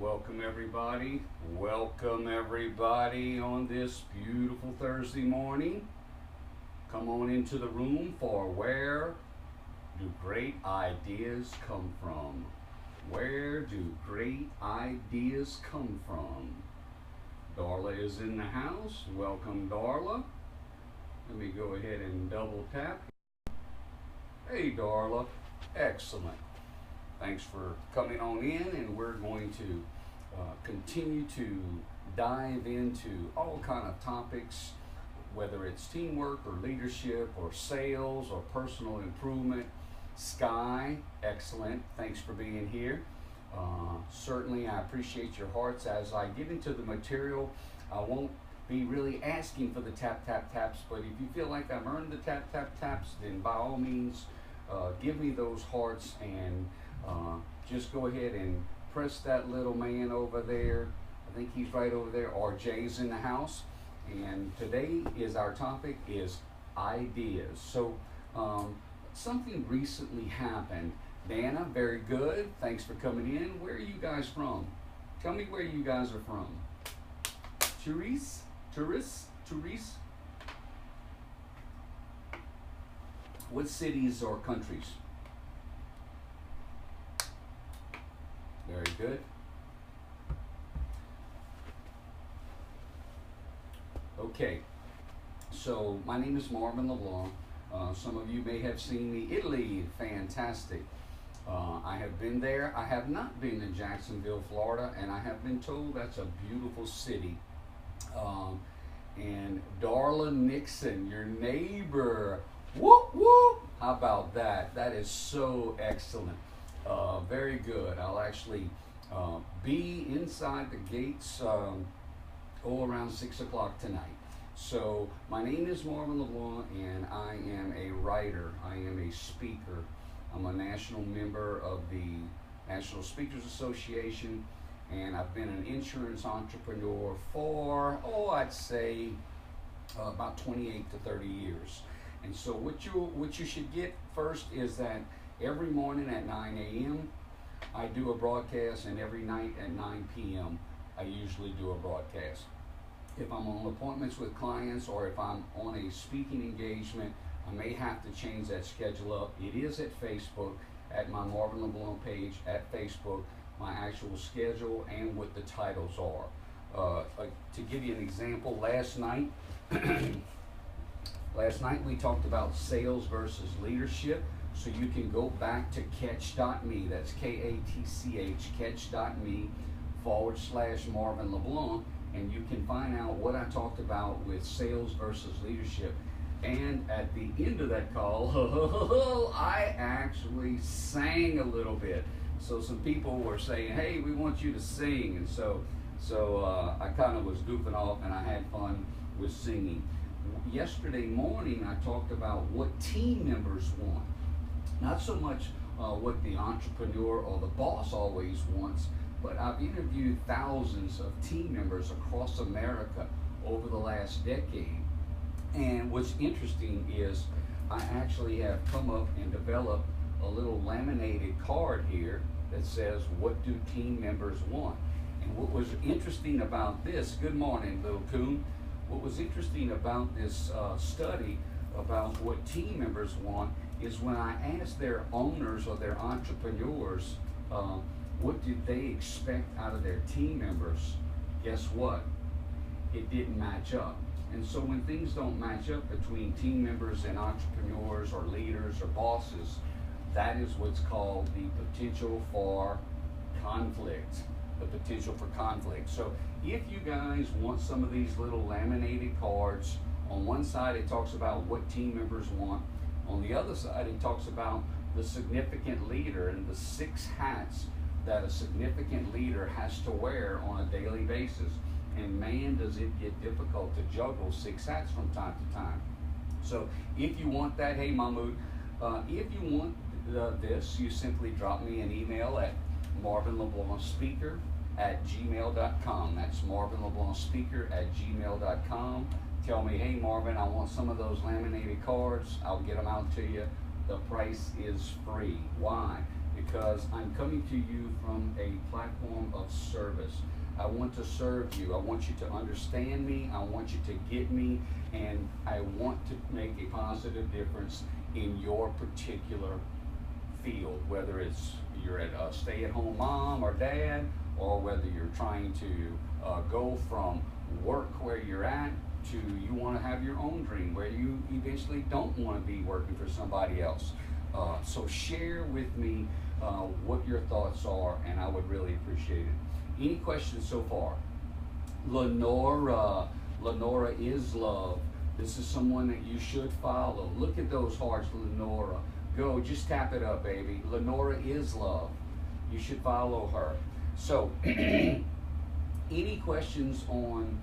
Welcome everybody. Welcome everybody on this beautiful Thursday morning. Come on into the room for Where Do Great Ideas Come From? Where do great ideas come from? Darla is in the house. Welcome, Darla. Let me go ahead and double tap. Hey, Darla. Excellent. Thanks for coming on in, and we're going to continue to dive into all kind of topics, whether it's teamwork or leadership or sales or personal improvement. Sky, excellent. Thanks for being here. Certainly, I appreciate your hearts. As I get into the material, I won't be really asking for the tap, tap, taps, but if you feel like I've earned the tap, tap, taps, then by all means, give me those hearts and just go ahead and press that little man over there. I think he's right over there. RJ's in the house. And today is our topic is ideas. So something recently happened. Dana, very good. Thanks for coming in. Where are you guys from? Tell me where you guys are from. Therese? What cities or countries? Very good. Okay, so my name is Marvin LeBlanc. Some of you may have seen me. Italy, fantastic. I have been there. I have not been in Jacksonville, Florida, and I have been told that's a beautiful city. And Darla Nixon, your neighbor. Whoop, whoop. How about that? That is so excellent. Very good. I'll actually be inside the gates around 6 o'clock tonight. So my name is Marvin LeBlanc, and I am a writer. I am a speaker. I'm a national member of the National Speakers Association, and I've been an insurance entrepreneur for, I'd say about 28 to 30 years. And so what you should get first is that every morning at 9 a.m. I do a broadcast, and every night at 9 p.m. I usually do a broadcast. If I'm on appointments with clients or if I'm on a speaking engagement, I may have to change that schedule up. It is at Facebook, at my Marvin LeBlanc page at Facebook, my actual schedule and what the titles are. To give you an example, last night we talked about sales versus leadership. So you can go back to catch.me, that's K-A-T-C-H, catch.me/Marvin LeBlanc, and you can find out what I talked about with sales versus leadership. And at the end of that call, I actually sang a little bit. So some people were saying, hey, we want you to sing. And so I kind of was goofing off, and I had fun with singing. Yesterday morning, I talked about what team members want. Not so much what the entrepreneur or the boss always wants, but I've interviewed thousands of team members across America over the last decade. And what's interesting is I actually have come up and developed a little laminated card here that says, what do team members want? And what was interesting about this, good morning, little coon. What was interesting about this study about what team members want is when I asked their owners or their entrepreneurs what did they expect out of their team members, guess what? It didn't match up. And so when things don't match up between team members and entrepreneurs or leaders or bosses, that is what's called the potential for conflict. The potential for conflict. So if you guys want some of these little laminated cards, on one side it talks about what team members want. On the other side it talks about the significant leader and the 6 hats that a significant leader has to wear on a daily basis. And man, does it get difficult to juggle 6 hats from time to time. So if you want that, hey Mahmoud, if you want this, you simply drop me an email at MarvinLeBlancSpeaker@gmail.com. That's MarvinLeBlancSpeaker@gmail.com. Tell me, hey Marvin, I want some of those laminated cards. I'll get them out to you. The price is free. Why? because I'm coming to you from a platform of service. I want to serve you. I want you to understand me. I want you to get me, and I want to make a positive difference in your particular field, whether it's you're a stay-at-home mom or dad, or whether you're trying to go from work where you're at to you want to have your own dream where you eventually don't want to be working for somebody else. So share with me what your thoughts are, and I would really appreciate it. Any questions so far? Lenora is love. This is someone that you should follow. Look at those hearts, Lenora. Go, just tap it up, baby. Lenora is love. You should follow her. So, any questions on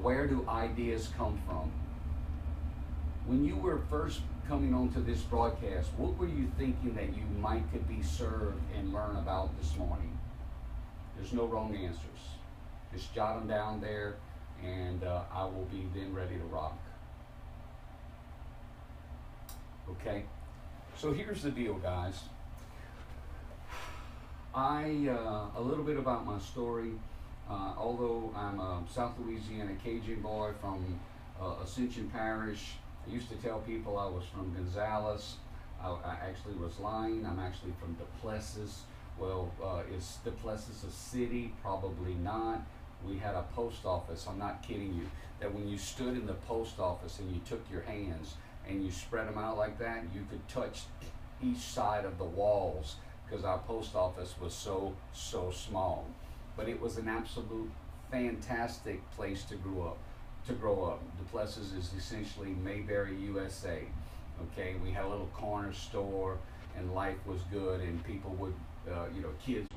where do ideas come from? When you were first coming onto this broadcast, what were you thinking that you might could be served and learn about this morning? There's no wrong answers. Just jot them down there, and I will be then ready to rock. Okay? So here's the deal, guys. A little bit about my story. Although I'm a South Louisiana Cajun boy from Ascension Parish, I used to tell people I was from Gonzales. I actually was lying. I'm actually from Duplessis. Well, is Duplessis a city? Probably not. We had a post office, I'm not kidding you, that when you stood in the post office and you took your hands and you spread them out like that, you could touch each side of the walls because our post office was so small. But it was an absolute fantastic place to grow up. Duplessis is essentially Mayberry, USA. Okay, we had a little corner store, and life was good, and people would, kids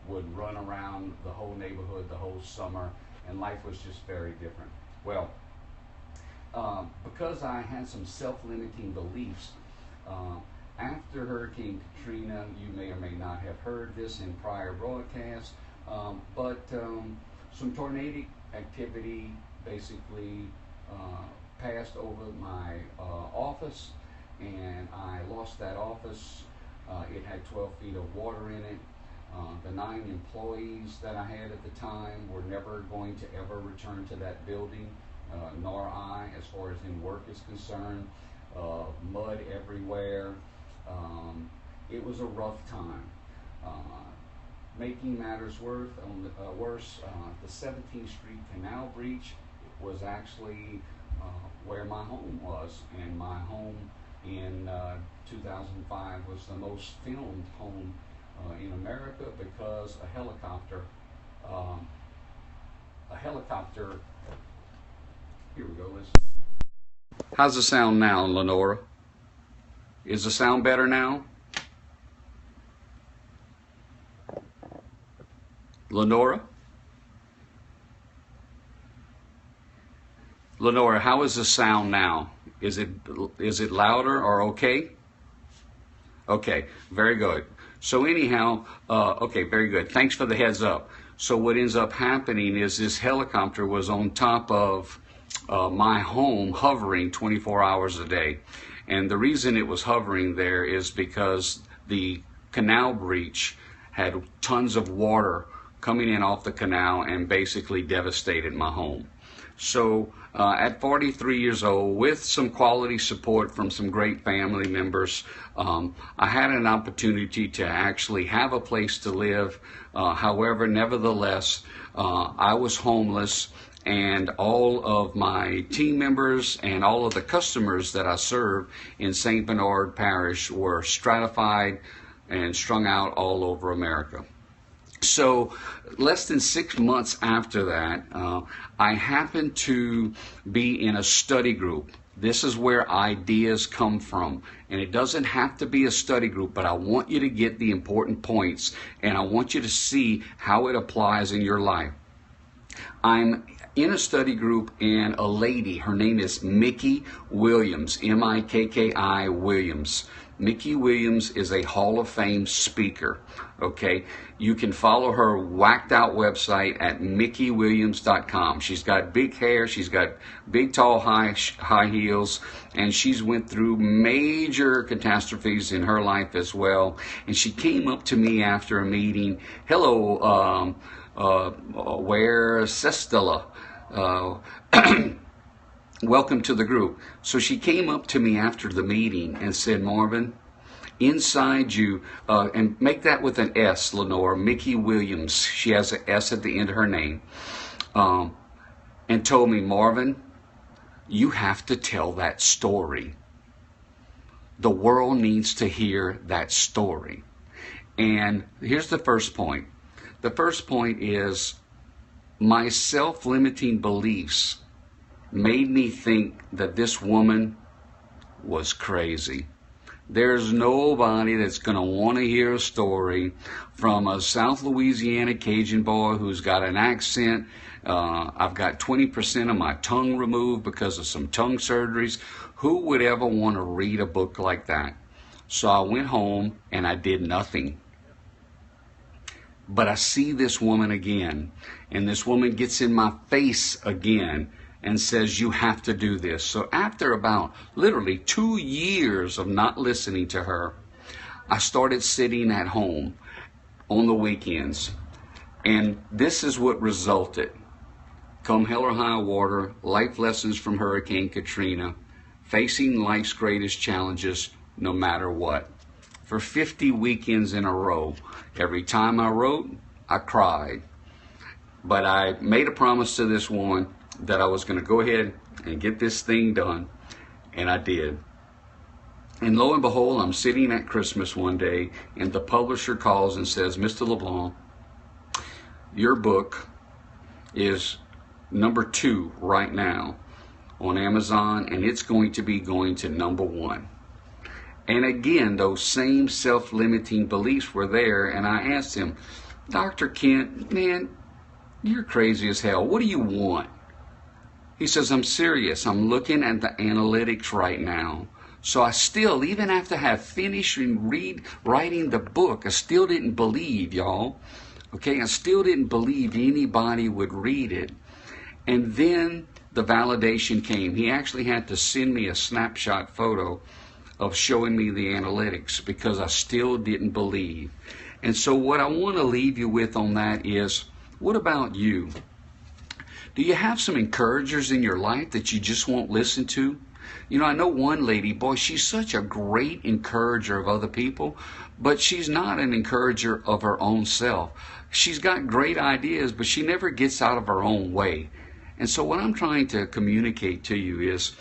would run around the whole neighborhood the whole summer, and life was just very different. Well, because I had some self-limiting beliefs, after Hurricane Katrina, you may or may not have heard this in prior broadcasts, but some tornadic activity basically passed over my office, and I lost that office. It had 12 feet of water in it. The 9 employees that I had at the time were never going to ever return to that building, nor I, as far as in work is concerned. Mud everywhere. It was a rough time. Making matters worse, the 17th Street Canal breach was actually where my home was, and my home in 2005 was the most filmed home in America because a helicopter, here we go, listen. How's the sound now, Lenora? Is the sound better now? Lenora? Lenora, how is the sound now? Is it louder or okay? Okay, very good. So anyhow, okay, very good. Thanks for the heads up. So what ends up happening is this helicopter was on top of my home, hovering 24 hours a day. And the reason it was hovering there is because the canal breach had tons of water coming in off the canal and basically devastated my home. So at 43 years old, with some quality support from some great family members, I had an opportunity to actually have a place to live. However, nevertheless, I was homeless, and all of my team members and all of the customers that I serve in St. Bernard Parish were stratified and strung out all over America. So less than 6 months after that, I happened to be in a study group. This is where ideas come from. And it doesn't have to be a study group, but I want you to get the important points, and I want you to see how it applies in your life. I'm in a study group, and a lady, her name is Mickey Williams, M-I-K-K-I Williams. Mickey Williams is a Hall of Fame speaker, okay? You can follow her whacked out website at mickeywilliams.com. She's got big hair, she's got big, tall, high heels, and she's went through major catastrophes in her life as well. And she came up to me after a meeting. Hello, where's Sestella? Welcome to the group. So she came up to me after the meeting and said, Marvin, inside you, and make that with an S, Lenore, Mickey Williams. She has an S at the end of her name. And told me, Marvin, you have to tell that story. The world needs to hear that story. And here's the first point. The first point is my self-limiting beliefs made me think that this woman was crazy. There's nobody that's going to want to hear a story from a South Louisiana Cajun boy who's got an accent. I've got 20% of my tongue removed because of some tongue surgeries. Who would ever want to read a book like that? So I went home and I did nothing. But I see this woman again, and this woman gets in my face again and says, you have to do this. So after about literally 2 years of not listening to her, I started sitting at home on the weekends. And this is what resulted. Come hell or high water, life lessons from Hurricane Katrina, facing life's greatest challenges no matter what. For 50 weekends in a row, every time I wrote, I cried. But I made a promise to this woman that I was going to go ahead and get this thing done, and I did. And lo and behold, I'm sitting at Christmas one day, and the publisher calls and says, Mr. LeBlanc, your book is #2 right now on Amazon, and it's going to be going to #1. And again, those same self-limiting beliefs were there, and I asked him, Dr. Kent, man, you're crazy as hell. What do you want? He says, I'm serious. I'm looking at the analytics right now. So I still, even after I have finished writing the book, I still didn't believe, y'all. Okay, I still didn't believe anybody would read it. And then the validation came. He actually had to send me a snapshot photo of showing me the analytics because I still didn't believe. And so what I want to leave you with on that is, what about you? Do you have some encouragers in your life that you just won't listen to? You know, I know one lady, boy, she's such a great encourager of other people, but she's not an encourager of her own self. She's got great ideas, but she never gets out of her own way. And so what I'm trying to communicate to you is,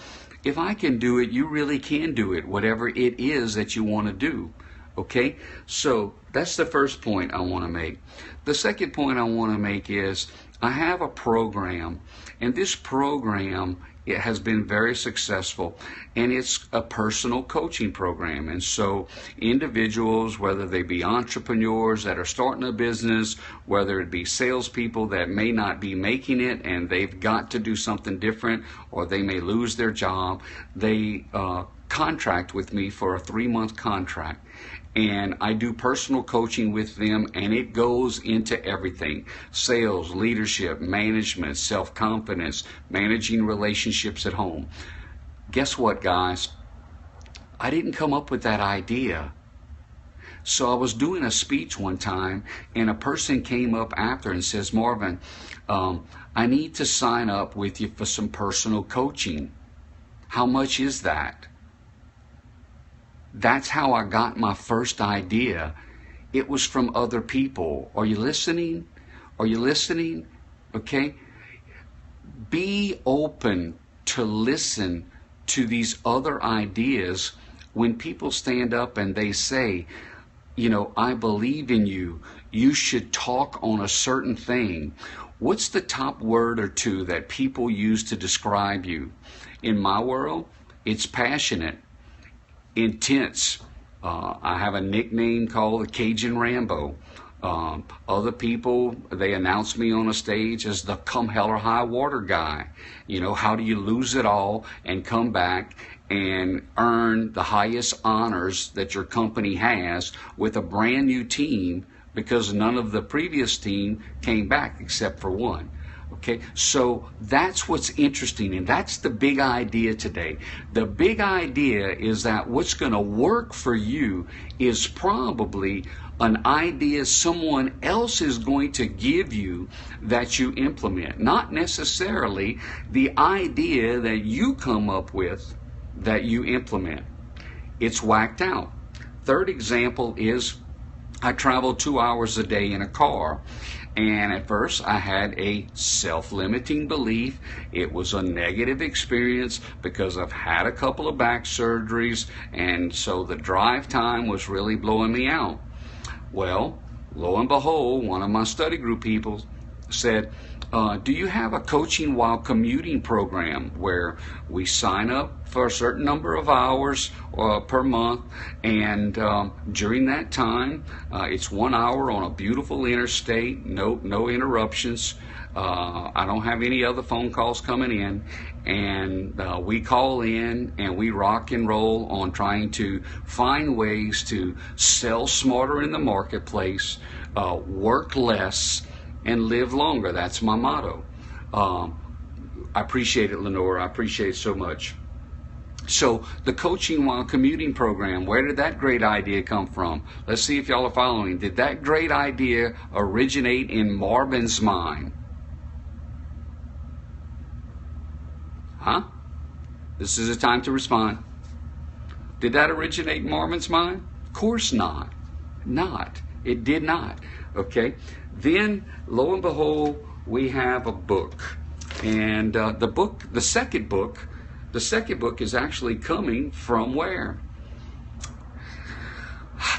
if I can do it, you really can do it, whatever it is that you want to do. Okay? So that's the first point I want to make. The second point I want to make is, I have a program, and this program, it has been very successful, and it's a personal coaching program. And so individuals, whether they be entrepreneurs that are starting a business, whether it be salespeople that may not be making it and they've got to do something different, or they may lose their job, they contract with me for a 3-month contract. And I do personal coaching with them, and it goes into everything: sales, leadership, management, self-confidence, managing relationships at home. Guess what, guys? I didn't come up with that idea. So I was doing a speech one time, and a person came up after and says, Marvin, I need to sign up with you for some personal coaching. How much is that? That's how I got my first idea. It was from other people. Are you listening? Are you listening? Okay? Be open to listen to these other ideas when people stand up and they say, you know, I believe in you. You should talk on a certain thing. What's the top word or two that people use to describe you? In my world, it's passionate, intense. I have a nickname called the Cajun Rambo. Other people, they announce me on a stage as the come hell or high water guy. You know, how do you lose it all and come back and earn the highest honors that your company has with a brand new team, because none of the previous team came back except for one. Okay, so that's what's interesting, and that's the big idea today. The big idea is that what's going to work for you is probably an idea someone else is going to give you that you implement, not necessarily the idea that you come up with that you implement. It's whacked out. Third example is I travel 2 hours a day in a car. And at first I had a self-limiting belief. It was a negative experience because I've had a couple of back surgeries, and so the drive time was really blowing me out. Well, lo and behold, one of my study group people said, do you have a coaching while commuting program where we sign up for a certain number of hours per month, and during that time it's 1 hour on a beautiful interstate, no interruptions, I don't have any other phone calls coming in, and we call in and we rock and roll on trying to find ways to sell smarter in the marketplace, work less, and live longer. That's my motto. I appreciate it, Lenore. I appreciate it so much. So the coaching while commuting program, where did that great idea come from? Let's see if y'all are following. Did that great idea originate in Marvin's mind? Huh? This is a time to respond. Did that originate in Marvin's mind? Of course not. It did not. Okay. Then, lo and behold, we have a book, and the second book is actually coming from where?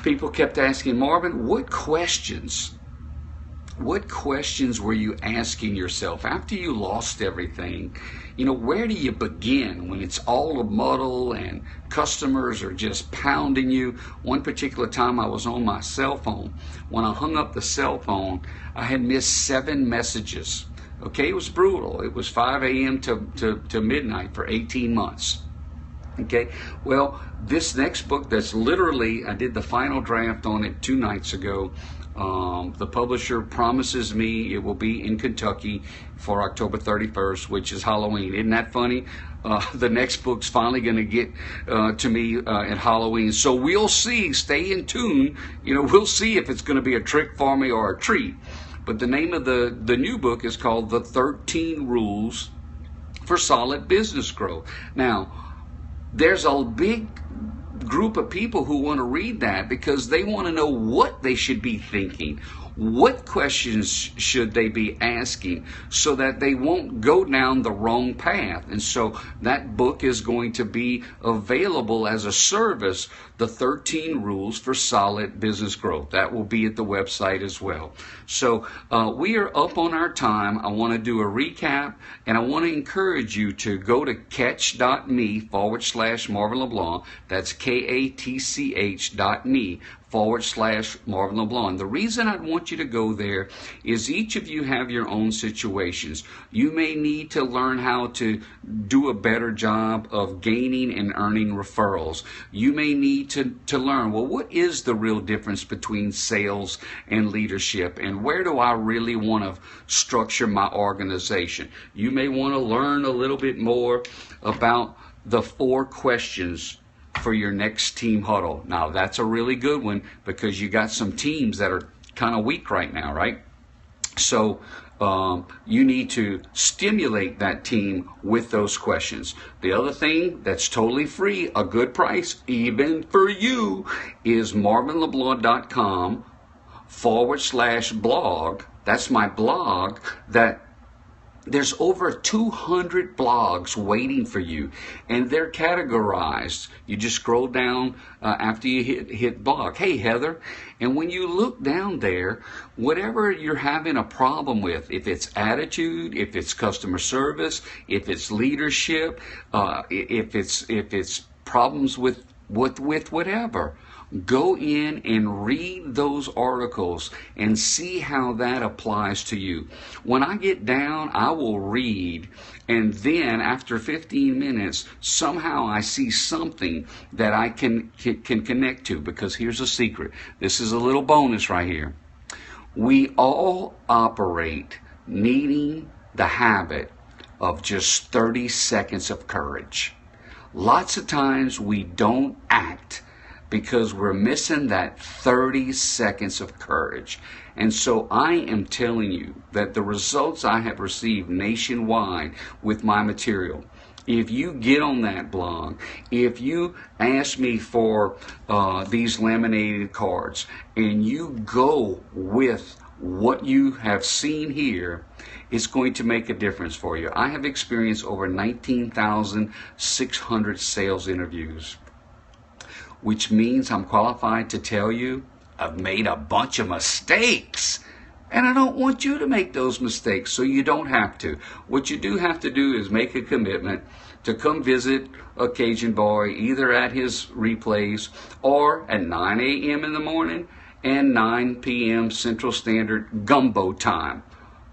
People kept asking, Marvin, what questions were you asking yourself after you lost everything? You know, where do you begin when it's all a muddle and customers are just pounding you? One particular time I was on my cell phone. When I hung up the cell phone, I had missed 7 messages. Okay, it was brutal. It was 5 a.m. to midnight for 18 months. Okay, well, this next book that's literally, I did the final draft on it 2 nights ago. The publisher promises me it will be in Kentucky for October 31st, which is Halloween. Isn't that funny? The next book's finally going to get to me at Halloween. So we'll see. Stay in tune. You know, we'll see if it's going to be a trick for me or a treat. But the name of the new book is called The 13 Rules for Solid Business Growth. Now, there's a big group of people who want to read that because they want to know what they should be thinking, what questions should they be asking, so that they won't go down the wrong path. And so that book is going to be available as a service, The 13 Rules for Solid Business Growth. That will be at the website as well. So we are up on our time. I want to do a recap, and I want to encourage you to go to catch.me/MarvinLeBlanc. That's KATCH.me/MarvinLeBlanc. The reason I'd want you to go there is each of you have your own situations. You may need to learn how to do a better job of gaining and earning referrals. You may need to learn, well, what is the real difference between sales and leadership, and where do I really want to structure my organization? You may want to learn a little bit more about the 4 questions for your next team huddle. Now, that's a really good one because you got some teams that are kind of weak right now, right? So you need to stimulate that team with those questions. The other thing that's totally free, a good price, even for you, is MarvinLeBlanc.com/blog. That's my blog. That there's over 200 blogs waiting for you, and they're categorized. You just scroll down after you hit blog. Hey, Heather. And when you look down there, whatever you're having a problem with, if it's attitude, if it's customer service, if it's leadership, if it's problems with whatever, Go in and read those articles and see how that applies to you. When I get down, I will read, and then after 15 minutes, somehow I see something that I can connect to, because here's a secret. This is a little bonus right here. We all operate needing the habit of just 30 seconds of courage. Lots of times we don't act because we're missing that 30 seconds of courage. And so I am telling you that the results I have received nationwide with my material, if you get on that blog, if you ask me for these laminated cards, and you go with what you have seen here, it's going to make a difference for you. I have experienced over 19,600 sales interviews, which means I'm qualified to tell you I've made a bunch of mistakes. And I don't want you to make those mistakes, so you don't have to. What you do have to do is make a commitment to come visit Cajun Boy, either at his replays or at 9 a.m. in the morning and 9 p.m. Central Standard Gumbo time.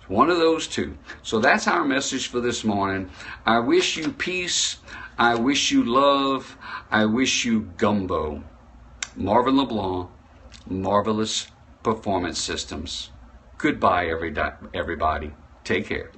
It's one of those two. So that's our message for this morning. I wish you peace. I wish you love. I wish you gumbo. Marvin LeBlanc, Marvelous Performance Systems. Goodbye, everybody. Take care.